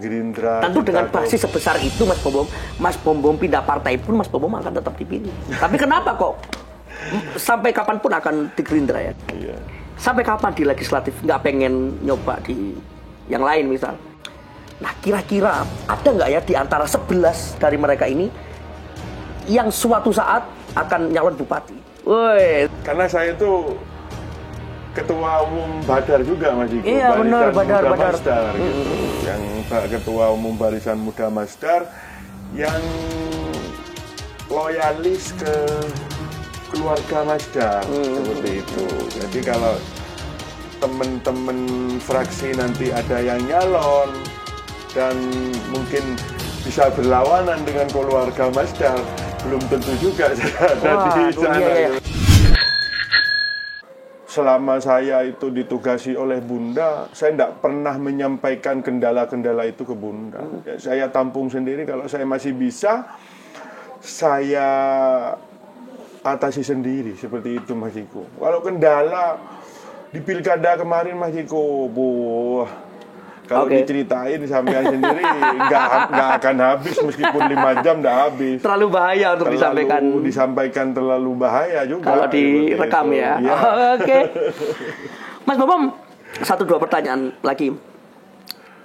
Gerindra. Tentu dengan basis sebesar itu Mas Bom pindah partai pun Mas Bom akan tetap dipilih. Tapi kenapa kok sampai kapanpun akan di Gerindra ya? Iya. Sampai kapan di legislatif nggak pengen nyoba di yang lain misal? Nah kira-kira ada nggak ya di antara 11 dari mereka ini yang suatu saat akan nyalon bupati? Woi. Karena saya itu ketua umum Badar juga Mas Iko. Iya benar, Badar. Masdar, gitu. Yang ketua umum Barisan Muda Masdar yang loyalis ke keluarga Masdar seperti itu. Jadi kalau teman-teman fraksi nanti ada yang nyalon dan mungkin bisa berlawanan dengan keluarga Masdar, belum tentu juga saya ada di sana. Iya. Selama saya itu ditugasi oleh Bunda, saya tidak pernah menyampaikan kendala-kendala itu ke Bunda. Ya, saya tampung sendiri, kalau saya masih bisa, saya atasi sendiri, seperti itu Mas Iko. Kalau kendala di pilkada kemarin Mas Iko, kalau diceritain sampean sendiri nggak akan habis, meskipun 5 jam nggak habis. Terlalu bahaya untuk disampaikan terlalu bahaya juga. Kalau direkam ya. Ya. Oke. Mas Bobom, 1-2 pertanyaan lagi.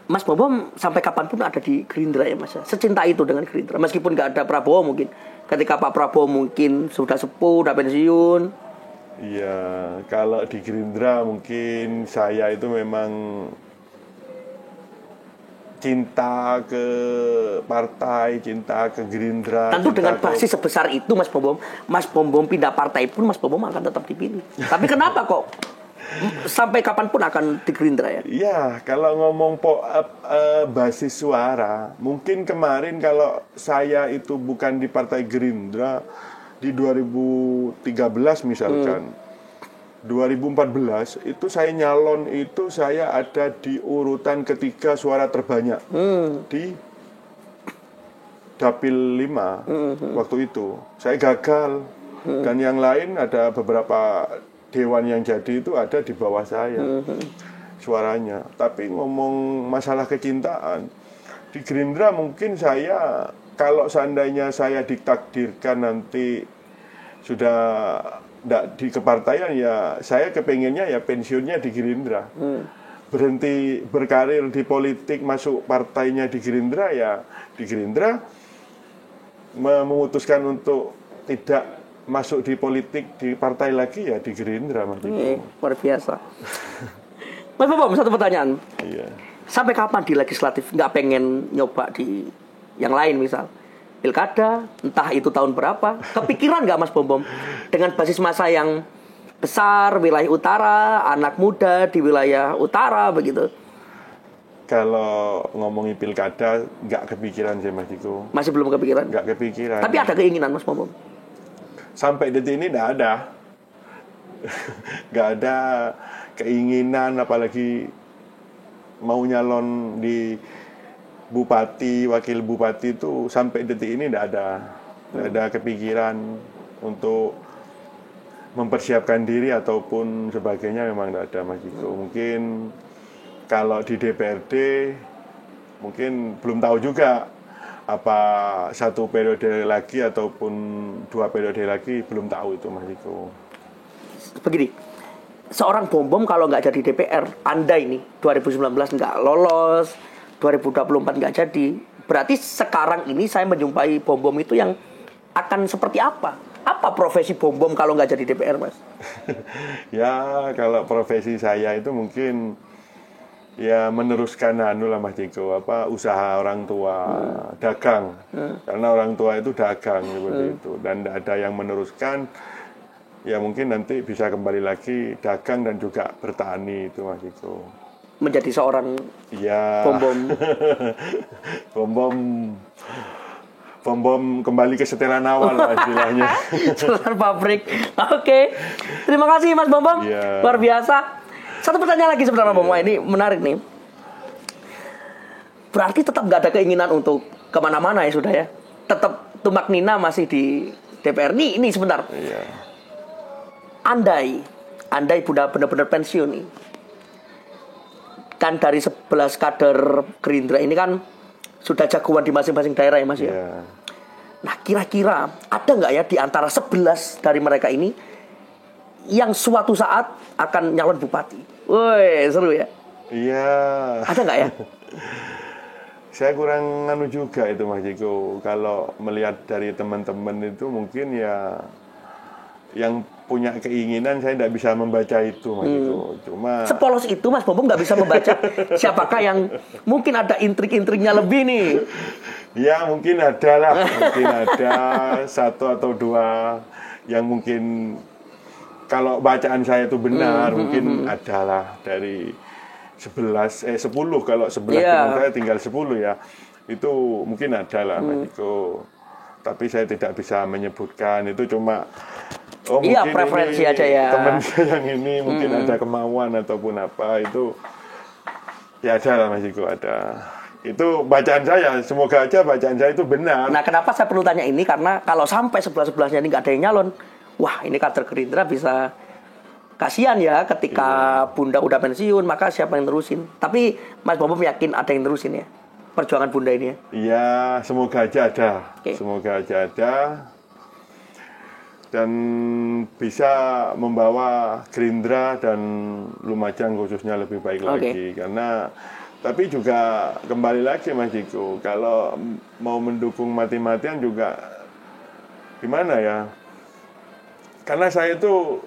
Mas Bobom sampai kapanpun ada di Gerindra ya Mas? Secinta itu dengan Gerindra, meskipun nggak ada Prabowo mungkin. Ketika Pak Prabowo mungkin sudah sepuh, udah pensiun. Iya, kalau di Gerindra mungkin saya itu memang cinta ke partai, cinta ke Gerindra. Tentu dengan basis sebesar itu Mas Bom pindah partai pun Mas Bom akan tetap dipilih. Tapi kenapa kok sampai kapanpun akan di Gerindra ya? Iya, kalau ngomong basis suara, mungkin kemarin kalau saya itu bukan di partai Gerindra di 2013 misalkan. 2014 itu saya nyalon itu saya ada di urutan ketiga suara terbanyak di Dapil 5 waktu itu. Saya gagal dan yang lain ada beberapa dewan yang jadi itu ada di bawah saya suaranya. Tapi ngomong masalah kecintaan di Gerindra, mungkin saya kalau seandainya saya ditakdirkan nanti sudah nggak di kepartaian, ya saya kepengennya ya pensiunnya di Gerindra. Berhenti berkarir di politik, masuk partainya di Gerindra, ya di Gerindra. Memutuskan untuk tidak masuk di politik di partai lagi, ya di Gerindra. Luar biasa. Mas Bobom, 1 pertanyaan. Iya. Sampai kapan di legislatif nggak pengen nyoba di yang lain misal? Pilkada, entah itu tahun berapa. Kepikiran nggak Mas Bom dengan basis massa yang besar, wilayah utara, anak muda di wilayah utara begitu? Kalau ngomongin pilkada nggak kepikiran sih Mas Iko. Masih belum kepikiran? Nggak kepikiran. Tapi ada keinginan Mas Bom? Sampai detik ini nggak ada. Nggak ada keinginan, apalagi mau nyalon di bupati, wakil bupati itu sampai detik ini tidak ada kepikiran untuk mempersiapkan diri ataupun sebagainya, memang tidak ada Mas Iko. Mungkin kalau di DPRD mungkin belum tahu juga apa 1 periode lagi ataupun 2 periode lagi, belum tahu itu Mas Iko. Begini, seorang Bom kalau nggak jadi DPR, Anda ini 2019 nggak lolos, 2024 nggak jadi, berarti sekarang ini saya menjumpai Bom itu yang akan seperti apa? Apa profesi Bom kalau nggak jadi DPR, Mas? Ya, kalau profesi saya itu mungkin ya meneruskan Mas Ciko, usaha orang tua, dagang. Karena orang tua itu dagang seperti itu, dan tidak ada yang meneruskan. Ya mungkin nanti bisa kembali lagi dagang dan juga bertani itu Mas Ciko. Menjadi seorang Bom kembali ke setelan awal lah istilahnya. Setelan pabrik. Oke. Terima kasih Mas Bom. Luar biasa. Satu pertanyaan lagi sebenarnya Bom. Ini menarik nih. Berarti tetap nggak ada keinginan untuk kemana-mana ya sudah ya. Tetap tumak nina masih di DPR. Ini sebentar. Andai Bunda benar-benar pensiun nih. kan dari 11 kader Gerindra ini kan sudah jagoan di masing-masing daerah ya Mas ya. Ya. Nah kira-kira ada nggak ya di antara 11 dari mereka ini yang suatu saat akan nyalon bupati? Woi seru ya. Iya. Ada nggak ya? Saya kurang anu juga itu Mas Jiko. Kalau melihat dari teman-teman itu mungkin ya yang punya keinginan, saya tidak bisa membaca itu Mas Jiko. Cuma Sepolos itu Mas Bombong nggak bisa membaca siapakah yang mungkin ada intrik-intriknya lebih nih. ya mungkin ada lah, mungkin ada satu atau dua yang mungkin kalau bacaan saya itu benar, mungkin adalah dari 10 kalau 11 teman saya tinggal 10 ya. Itu mungkin ada lah Mas Diko. Tapi saya tidak bisa menyebutkan, itu cuma Iya, mungkin preferensi ini aja ya. teman saya yang ini mungkin ada kemauan ataupun apa, itu ya ada lah Mas Diko, ada. Itu bacaan saya, semoga aja bacaan saya itu benar. Nah kenapa saya perlu tanya ini, karena kalau sampai 11-11-nya ini nggak ada yang nyalon, wah ini kader Gerindra bisa kasihan ya ketika Bunda udah pensiun, maka siapa yang terusin? Tapi Mas Bombom yakin ada yang terusin ya perjuangan Bunda ini ya? Iya, semoga aja ada. Oke. Semoga aja ada. Dan bisa membawa Gerindra dan Lumajang khususnya lebih baik lagi. Karena tapi juga kembali lagi Mas Diko, kalau mau mendukung mati-matian juga gimana ya? Karena saya itu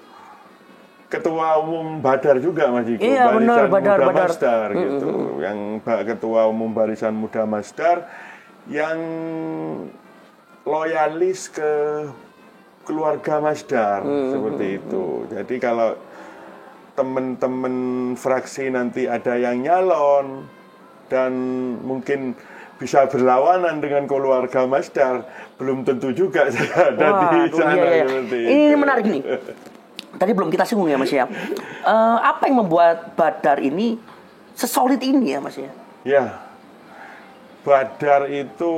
Ketua Umum Badar juga Mas Diko, Iya, benar, Badar. Masdar gitu. Yang Ketua Umum Barisan Muda Masdar yang loyalis ke keluarga Masdar seperti itu. Jadi kalau teman-teman fraksi nanti ada yang nyalon dan mungkin bisa berlawanan dengan keluarga Masdar, belum tentu juga saya ada di sana. Seperti ini itu. menarik nih. Tadi belum kita singgung ya Mas ya. Apa yang membuat Badar ini sesolid ini ya Mas ya? Ya, Badar itu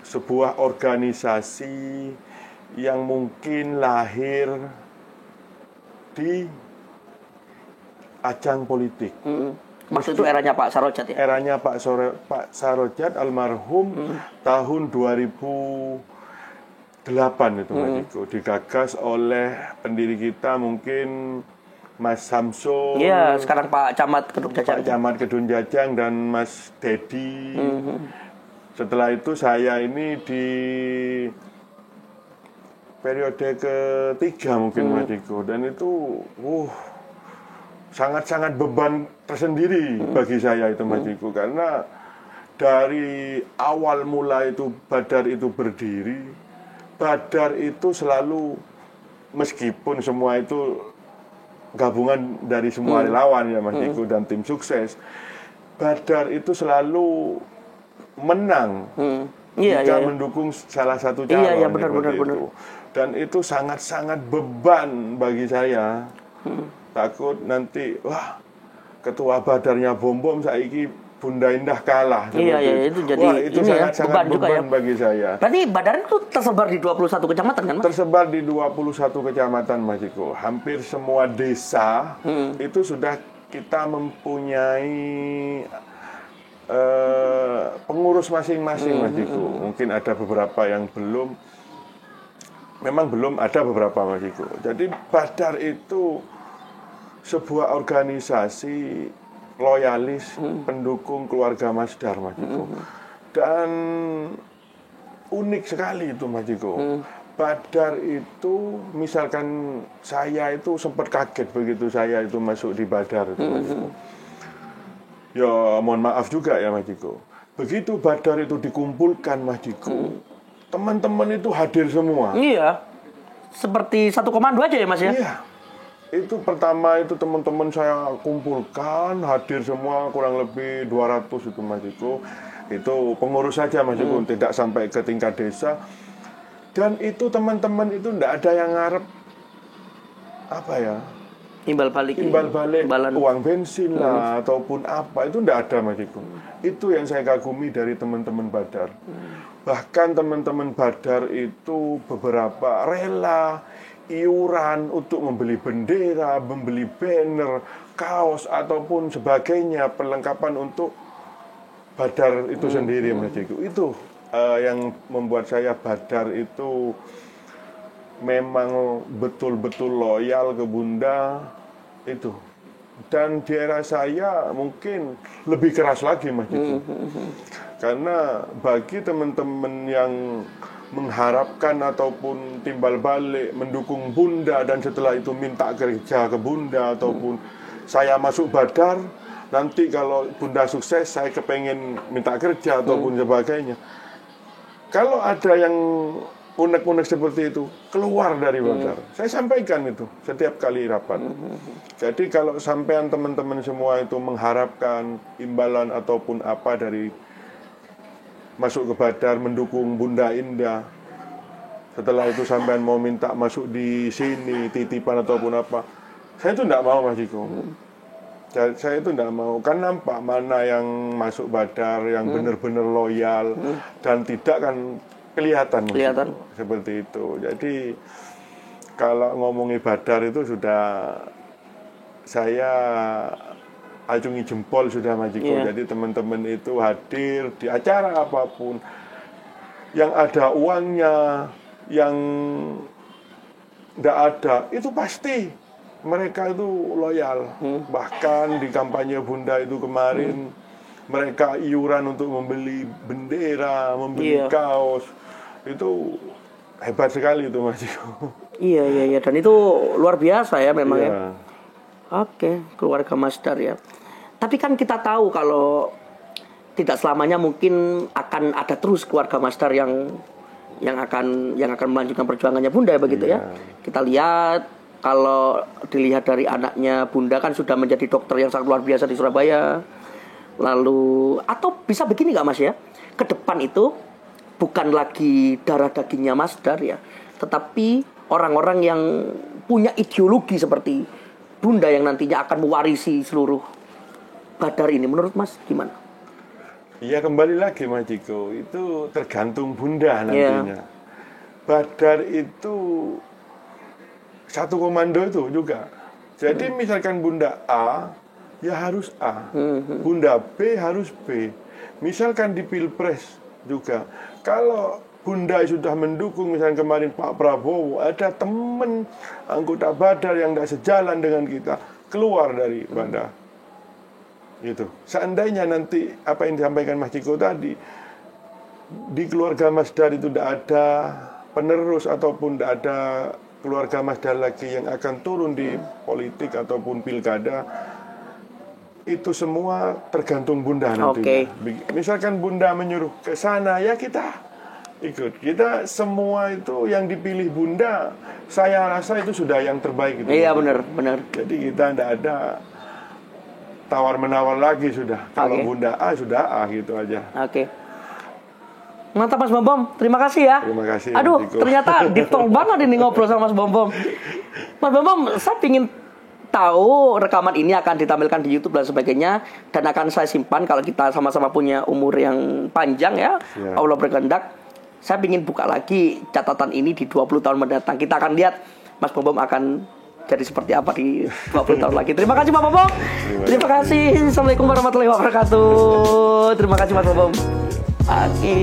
sebuah organisasi yang mungkin lahir di ajang politik. Maksud itu eranya Pak Sarojat ya? Eranya Pak Sarojat almarhum tahun 2008 itu Mas Diko, digagas oleh pendiri kita mungkin Mas Samsul. Iya, sekarang Pak Camat Kedung Jajang. Pak Camat Kedung Jajang dan Mas Dedi. Setelah itu saya ini di periode ketiga mungkin Mas Diko, dan itu sangat-sangat beban tersendiri bagi saya itu Mas Diko, karena dari awal mula itu Badar itu berdiri, Badar itu selalu, meskipun semua itu gabungan dari semua relawan ya Mas Diko dan tim sukses, Badar itu selalu menang jika mendukung salah satu calon. Iya, benar. Dan itu sangat-sangat beban bagi saya. Takut nanti, wah, ketua Badarnya Bombom saiki Bunda Indah kalah. Iya, itu jadi wah, itu ini sangat-sangat beban juga ya bagi saya. Berarti Badar itu tersebar di 21 kecamatan kan Mas? Tersebar di 21 kecamatan Mas Diko. Hampir semua desa itu sudah kita mempunyai pengurus masing-masing Mas Diko. Mungkin ada beberapa yang belum. Memang belum ada beberapa Mas Diko. Jadi Badar itu sebuah organisasi loyalis pendukung keluarga Masdar Mas Diko. Dan unik sekali itu Mas Diko. Badar itu, misalkan saya itu sempat kaget begitu saya itu masuk di Badar itu Mas Diko. Ya mohon maaf juga ya Mas Diko. Begitu Badar itu dikumpulkan Mas Diko, teman-teman itu hadir semua. Iya. Seperti satu komando aja ya Mas ya? Iya. Itu pertama itu teman-teman saya kumpulkan, hadir semua kurang lebih 200 itu Mas Diko. Itu pengurus saja Mas Diko, tidak sampai ke tingkat desa. Dan itu teman-teman itu tidak ada yang ngarep apa ya? Imbal balik uang bensin lah ataupun apa, itu tidak ada Mas Diko. Itu yang saya kagumi dari teman-teman Badar. Bahkan teman-teman Badar itu beberapa rela iuran untuk membeli bendera, membeli banner, kaos ataupun sebagainya, perlengkapan untuk Badar itu sendiri, Mas Ciko. Itu yang membuat saya Badar itu memang betul-betul loyal ke Bunda itu. Dan di era saya mungkin lebih keras lagi, Mas Ciko. Karena bagi teman-teman yang mengharapkan ataupun timbal balik mendukung Bunda dan setelah itu minta kerja ke Bunda ataupun saya masuk Badar, nanti kalau Bunda sukses saya kepengen minta kerja ataupun sebagainya. Kalau ada yang unek-unek seperti itu, keluar dari Badar. Saya sampaikan itu setiap kali rapat. Jadi kalau sampean teman-teman semua itu mengharapkan imbalan ataupun apa dari masuk ke Badar, mendukung Bunda Indah, setelah itu sampean mau minta masuk di sini, titipan ataupun apa, saya itu tidak mau, Mas Ciko. Saya itu tidak mau, kan nampak mana yang masuk Badar, yang benar-benar loyal, dan tidak kan kelihatan. Seperti itu. Jadi kalau ngomongi Badar itu sudah saya acungi jempol sudah, Mas Ciko. Jadi teman-teman itu hadir di acara apapun, yang ada uangnya, yang tidak ada, itu pasti mereka itu loyal. Bahkan di kampanye Bunda itu kemarin, mereka iuran untuk membeli bendera, membeli kaos. Itu hebat sekali itu, Mas Ciko. Iya. Dan itu luar biasa ya memang ya. Oke, keluarga Mas Dar ya. Tapi kan kita tahu kalau tidak selamanya mungkin akan ada terus keluarga Mas Dar yang akan melanjutkan perjuangannya Bunda ya, begitu ya. Kita lihat kalau dilihat dari anaknya Bunda kan sudah menjadi dokter yang sangat luar biasa di Surabaya. Lalu atau bisa begini nggak, Mas ya? Ke depan itu bukan lagi darah dagingnya Mas Dar ya, tetapi orang-orang yang punya ideologi seperti Bunda yang nantinya akan mewarisi seluruh Badar ini. Menurut Mas gimana? Ya kembali lagi, Mas Ciko, itu tergantung Bunda nantinya. Badar itu satu komando itu juga. Jadi misalkan Bunda A, ya harus A. Bunda B harus B. Misalkan di Pilpres juga, kalau Bunda sudah mendukung, misalnya kemarin Pak Prabowo, ada teman anggota Badar yang tidak sejalan dengan kita, keluar dari Badar. Gitu. Seandainya nanti apa yang disampaikan Mas Ciko tadi, di keluarga Mas Dar itu tidak ada penerus ataupun tidak ada keluarga Mas Dar lagi yang akan turun di politik ataupun pilkada, itu semua tergantung Bunda nantinya. Misalkan Bunda menyuruh ke sana, ya kita ikut. Kita semua itu yang dipilih Bunda, saya rasa itu sudah yang terbaik. Iya, benar. Jadi kita tidak ada tawar-menawar lagi sudah. Kalau Bunda A, sudah A, gitu aja. Mantap Mas Bombom, terima kasih ya. Terima kasih. Aduh, ternyata ditong banget ini ngobrol sama Mas Bombom. Mas Bombom, saya ingin tahu rekaman ini akan ditampilkan di YouTube dan sebagainya, dan akan saya simpan kalau kita sama-sama punya umur yang panjang ya. Allah berkehendak. Saya ingin buka lagi catatan ini di 20 tahun mendatang. Kita akan lihat Mas Bombom akan jadi seperti apa di 20 tahun lagi. Terima kasih Pak Bombom. Terima kasih. Assalamualaikum warahmatullahi wabarakatuh. Terima kasih Mas Bombom. Oke.